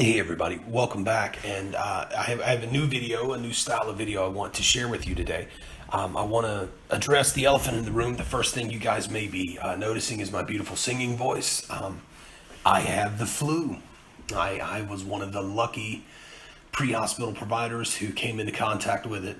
Hey everybody, welcome back, and I have a new video, a new style of video I want to share with you today. I want to address the elephant in the room. The first thing you guys may be noticing is my beautiful singing voice. I have the flu. I was one of the lucky pre-hospital providers who came into contact with it,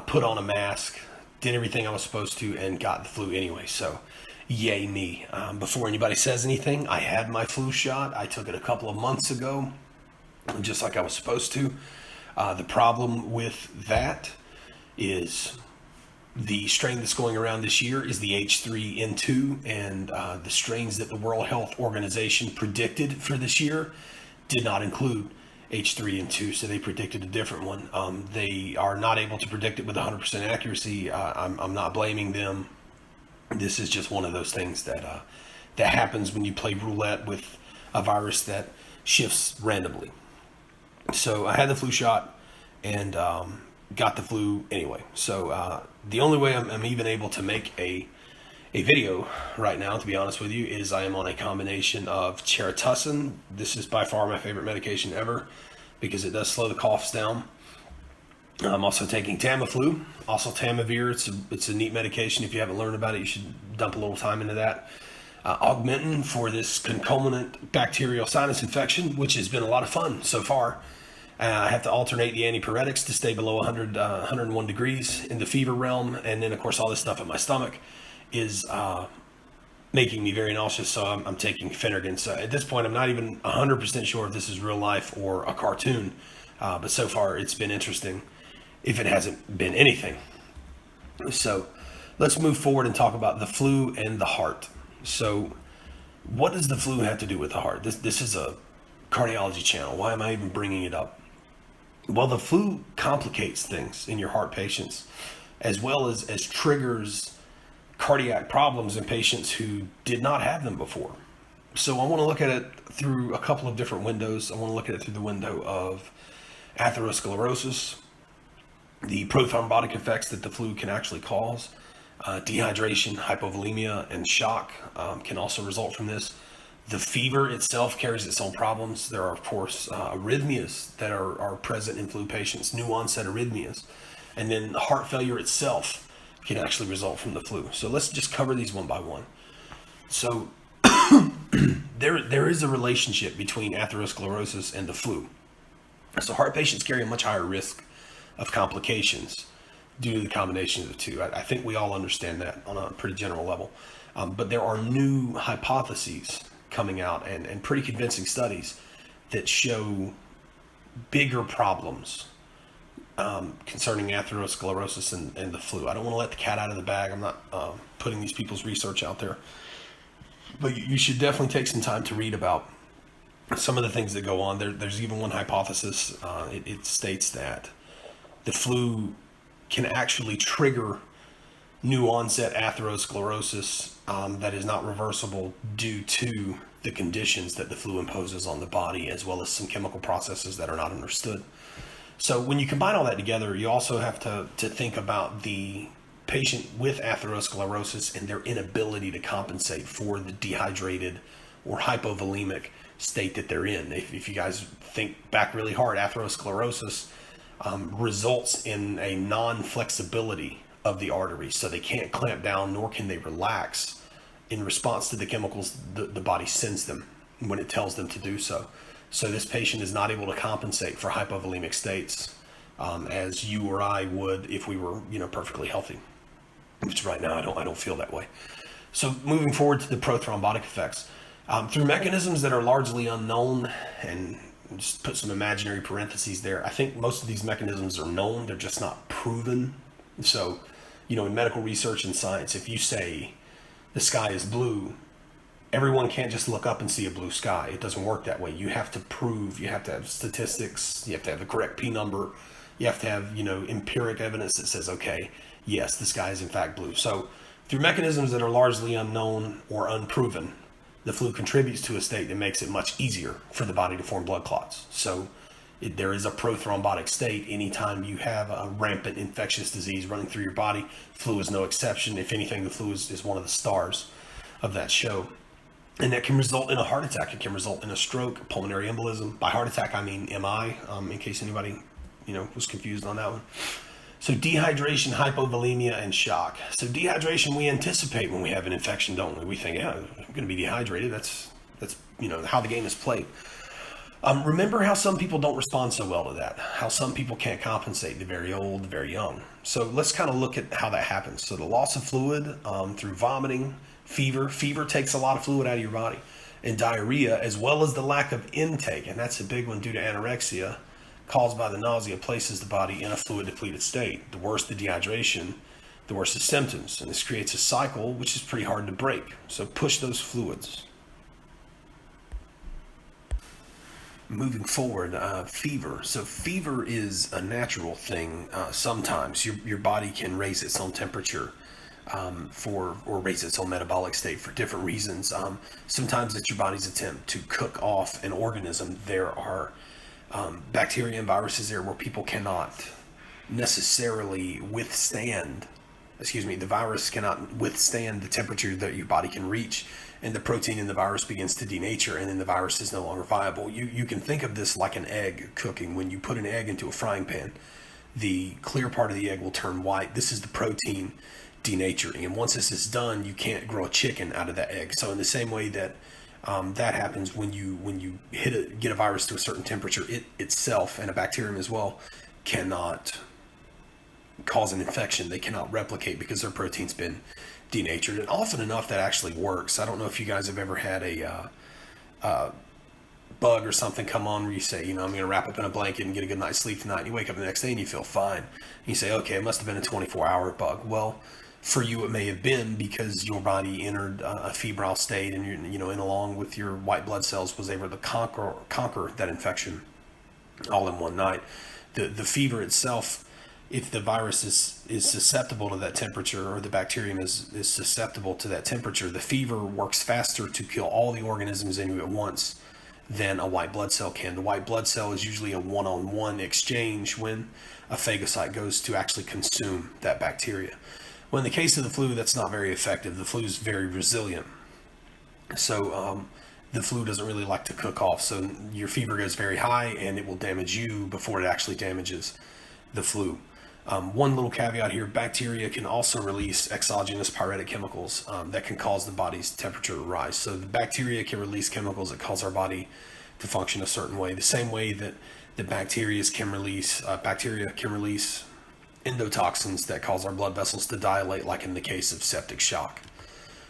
put on a mask, did everything I was supposed to, and got the flu anyway. So yay me. Before anybody says anything, I had my flu shot. I took it a couple of months ago, just like I was supposed to. The problem with that is the strain that's going around this year is the H3N2, and the strains that the World Health Organization predicted for this year did not include H3N2, so they predicted a different one. They are not able to predict it with 100% accuracy. I'm not blaming them. This is just one of those things that happens when you play roulette with a virus that shifts randomly. So I had the flu shot and got the flu anyway. So the only way I'm even able to make a video right now, to be honest with you, is I am on a combination of Chertussin. This is by far my favorite medication ever because it does slow the coughs down. I'm also taking Tamiflu, also Tamivir. It's a neat medication. If you haven't learned about it, you should dump a little time into that. Augmentin for this concomitant bacterial sinus infection, which has been a lot of fun so far. I have to alternate the antipyretics to stay below 101 degrees in the fever realm. And then, of course, all this stuff in my stomach is making me very nauseous, so I'm taking Phenergan. So at this point, I'm not even 100% sure if this is real life or a cartoon. But so far, it's been interesting, if it hasn't been anything. So let's move forward and talk about the flu and the heart. So what does the flu have to do with the heart? This is a cardiology channel. Why am I even bringing it up? Well, the flu complicates things in your heart patients, as well as triggers cardiac problems in patients who did not have them before. So I want to look at it through a couple of different windows. I want to look at it through the window of atherosclerosis, the prothrombotic effects that the flu can actually cause, dehydration, hypovolemia, and shock can also result from this. The fever itself carries its own problems. There are, of course, arrhythmias that are present in flu patients, new onset arrhythmias. And then heart failure itself can actually result from the flu. So let's just cover these one by one. So there is a relationship between atherosclerosis and the flu. So heart patients carry a much higher risk of complications due to the combination of the two. I think we all understand that on a pretty general level. But there are new hypotheses coming out and pretty convincing studies that show bigger problems concerning atherosclerosis and the flu. I don't want to let the cat out of the bag. I'm not putting these people's research out there. But you should definitely take some time to read about some of the things that go on. There's even one hypothesis. It states that the flu can actually trigger new onset atherosclerosis that is not reversible due to the conditions that the flu imposes on the body, as well as some chemical processes that are not understood. So when you combine all that together, you also have to think about the patient with atherosclerosis and their inability to compensate for the dehydrated or hypovolemic state that they're in. If you guys think back really hard, atherosclerosis results in a non-flexibility of the arteries, so they can't clamp down nor can they relax in response to the chemicals the body sends them when it tells them to do so. So this patient is not able to compensate for hypovolemic states as you or I would if we were, perfectly healthy. Which right now I don't feel that way. So moving forward to the prothrombotic effects, through mechanisms that are largely unknown, and just put some imaginary parentheses there, I think most of these mechanisms are known, they're just not proven. So, in medical research and science, if you say the sky is blue, everyone can't just look up and see a blue sky. It doesn't work that way. You have to prove, you have to have statistics, you have to have the correct P number, you have to have, empiric evidence that says, okay, yes, the sky is in fact blue. So through mechanisms that are largely unknown or unproven, the flu contributes to a state that makes it much easier for the body to form blood clots. So there is a prothrombotic state anytime you have a rampant infectious disease running through your body. Flu is no exception. If anything, the flu is one of the stars of that show. And that can result in a heart attack. It can result in a stroke, pulmonary embolism. By heart attack, I mean MI, in case anybody, was confused on that one. So dehydration, hypovolemia, and shock. So dehydration we anticipate when we have an infection, don't we? We think, yeah, I'm going to be dehydrated. That's how the game is played. Remember how some people don't respond so well to that, how some people can't compensate, the very old, the very young. So let's kind of look at how that happens. So the loss of fluid through vomiting, fever takes a lot of fluid out of your body, and diarrhea, as well as the lack of intake, and that's a big one due to anorexia, caused by the nausea, places the body in a fluid depleted state. The worse the dehydration, the worse the symptoms, and this creates a cycle which is pretty hard to break. So push those fluids. Moving forward, fever. So fever is a natural thing. Sometimes your body can raise its own temperature or raise its own metabolic state for different reasons. Sometimes it's your body's attempt to cook off an organism. There are bacteria and viruses there where people cannot necessarily withstand. The virus cannot withstand the temperature that your body can reach, and the protein in the virus begins to denature, and then the virus is no longer viable. You can think of this like an egg cooking. When you put an egg into a frying pan, the clear part of the egg will turn white. This is the protein denaturing, and once this is done, you can't grow a chicken out of that egg. So in the same way that that happens when you get a virus to a certain temperature, it itself, and a bacterium as well, cannot cause an infection. They cannot replicate because their protein's been denatured, and often enough that actually works. I don't know if you guys have ever had a bug or something come on where you say, I'm going to wrap up in a blanket and get a good night's sleep tonight, and you wake up the next day and you feel fine. And you say, okay, it must have been a 24-hour bug. Well, for you it may have been because your body entered a febrile state, and and along with your white blood cells was able to conquer that infection all in one night. The fever itself, if the virus is susceptible to that temperature, or the bacterium is susceptible to that temperature, the fever works faster to kill all the organisms in you at once than a white blood cell can. The white blood cell is usually a one-on-one exchange when a phagocyte goes to actually consume that bacteria. Well, in the case of the flu, that's not very effective. The flu is very resilient. So the flu doesn't really like to cook off. So your fever goes very high, and it will damage you before it actually damages the flu. One little caveat here, bacteria can also release exogenous pyretic chemicals that can cause the body's temperature to rise. So the bacteria can release chemicals that cause our body to function a certain way. The same way that the bacteria can release endotoxins that cause our blood vessels to dilate, like in the case of septic shock.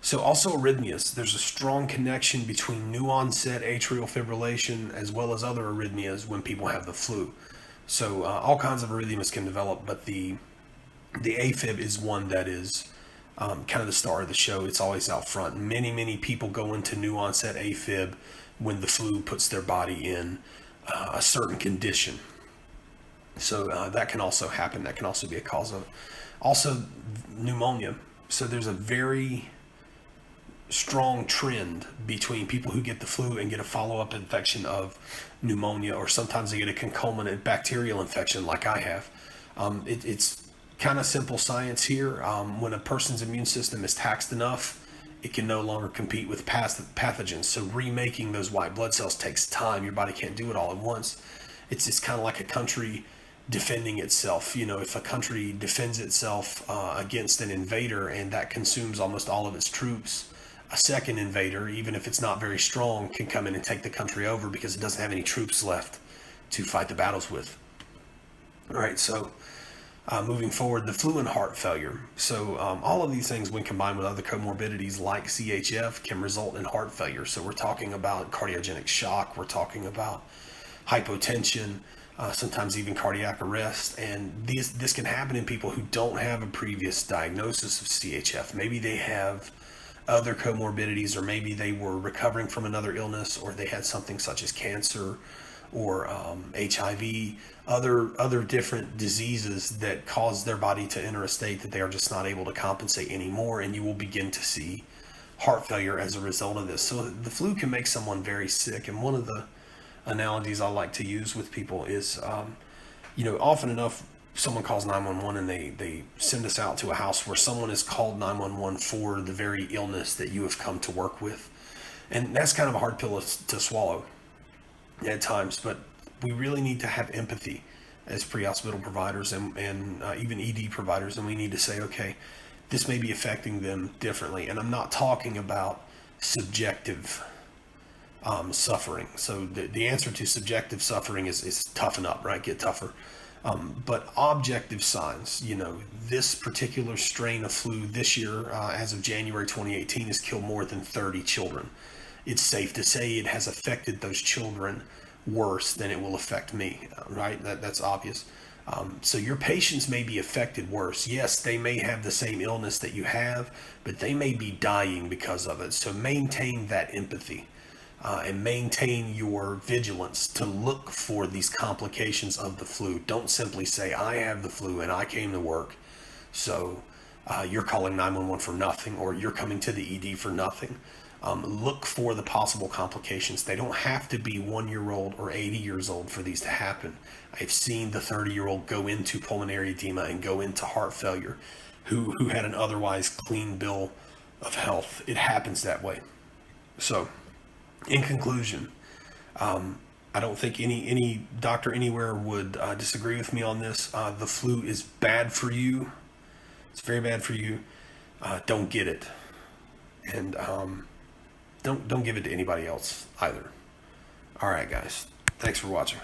So also arrhythmias. There's a strong connection between new onset atrial fibrillation as well as other arrhythmias when people have the flu. So all kinds of arrhythmias can develop, but the AFib is one that is kind of the star of the show. It's always out front. Many people go into new onset AFib when the flu puts their body in a certain condition. So that can also happen. That can also be a cause of it. Also, pneumonia. So there's a very strong trend between people who get the flu and get a follow-up infection of pneumonia, or sometimes they get a concomitant bacterial infection like I have. It's kind of simple science here. When a person's immune system is taxed enough, it can no longer compete with pathogens. So remaking those white blood cells takes time. Your body can't do it all at once. It's kind of like a country defending itself. If a country defends itself against an invader and that consumes almost all of its troops, a second invader, even if it's not very strong, can come in and take the country over because it doesn't have any troops left to fight the battles with. All right, so moving forward, the flu and heart failure. So all of these things, when combined with other comorbidities like CHF, can result in heart failure. So we're talking about cardiogenic shock, we're talking about hypotension, sometimes even cardiac arrest. And this can happen in people who don't have a previous diagnosis of CHF. Maybe they have other comorbidities, or maybe they were recovering from another illness, or they had something such as cancer or HIV, other different diseases that cause their body to enter a state that they are just not able to compensate anymore, and you will begin to see heart failure as a result of this. So the flu can make someone very sick, and one of the analogies I like to use with people is, often enough someone calls 911 and they send us out to a house where someone has called 911 for the very illness that you have come to work with. And that's kind of a hard pill to swallow at times, but we really need to have empathy as pre-hospital providers and even ED providers, and we need to say, okay, this may be affecting them differently. And I'm not talking about subjective suffering. So the answer to subjective suffering is toughen up, right? Get tougher. But objective signs, this particular strain of flu this year, as of January 2018, has killed more than 30 children. It's safe to say it has affected those children worse than it will affect me, right? That's obvious. So your patients may be affected worse. Yes, they may have the same illness that you have, but they may be dying because of it. So maintain that empathy. And maintain your vigilance to look for these complications of the flu. Don't simply say, I have the flu and I came to work, so you're calling 911 for nothing, or you're coming to the ED for nothing. Look for the possible complications. They don't have to be 1-year-old or 80 years old for these to happen. I've seen the 30-year-old go into pulmonary edema and go into heart failure who had an otherwise clean bill of health. It happens that way. So, in conclusion, I don't think any doctor anywhere would disagree with me on this. The flu is bad for you. It's very bad for you. Don't get it, and don't give it to anybody else either. All right, guys. Thanks for watching.